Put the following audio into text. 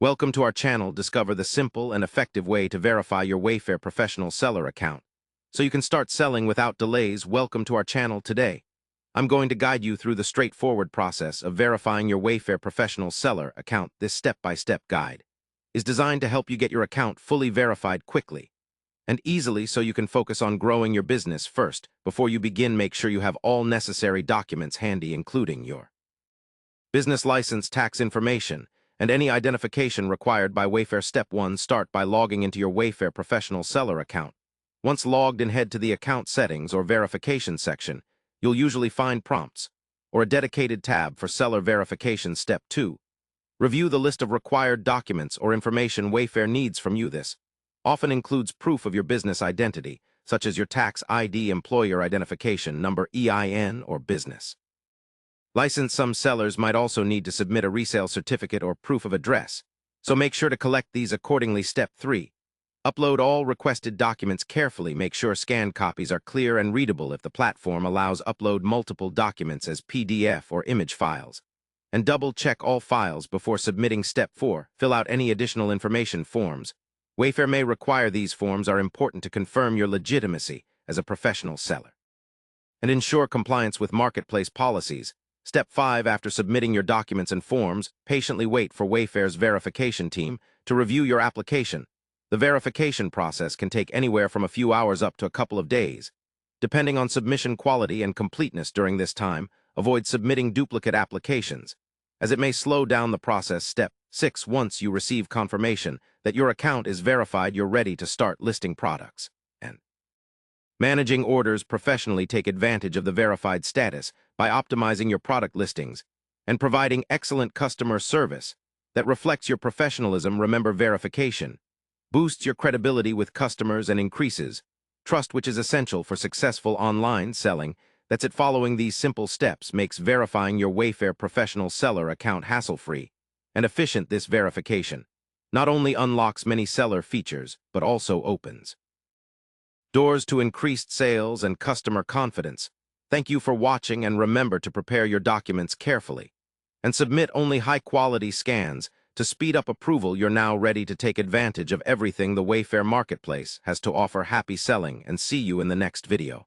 Welcome to our channel. Discover the simple and effective way to verify your Wayfair professional seller account, so you can start selling without delays. Welcome to our channel today. I'm going to guide you through the straightforward process of verifying your Wayfair professional seller account. This step-by-step guide is designed to help you get your account fully verified quickly and easily so you can focus on growing your business first. Before you begin, make sure you have all necessary documents handy, including your business license, tax information, and any identification required by Wayfair. Step 1. Start by logging into your Wayfair professional seller account. Once logged in, head to the account settings or verification section. You'll usually find prompts or a dedicated tab for seller verification. Step 2. Review the list of required documents or information Wayfair needs from you. This often includes proof of your business identity, such as your tax ID, employer identification number, EIN, or business license. Some sellers might also need to submit a resale certificate or proof of address, so make sure to collect these accordingly. Step 3. Upload all requested documents carefully. Make sure scanned copies are clear and readable. If the platform allows, upload multiple documents as PDF or image files, and double-check all files before submitting. Step 4. Fill out any additional information forms. Wayfair may require. These forms are important to confirm your legitimacy as a professional seller and ensure compliance with marketplace policies. Step 5. After submitting your documents and forms, patiently wait for Wayfair's verification team to review your application. The verification process can take anywhere from a few hours up to a couple of days, depending on submission quality and completeness. During this time, avoid submitting duplicate applications, as it may slow down the process. Step 6. Once you receive confirmation that your account is verified, you're ready to start listing products and managing orders professionally. Take advantage of the verified status by optimizing your product listings and providing excellent customer service that reflects your professionalism. Remember, verification boosts your credibility with customers and increases trust, which is essential for successful online selling. That's it. Following these simple steps makes verifying your Wayfair professional seller account hassle-free and efficient. This verification not only unlocks many seller features, but also opens doors to increased sales and customer confidence. Thank you for watching, and remember to prepare your documents carefully and submit only high-quality scans to speed up approval. You're now ready to take advantage of everything the Wayfair marketplace has to offer. Happy selling, and see you in the next video.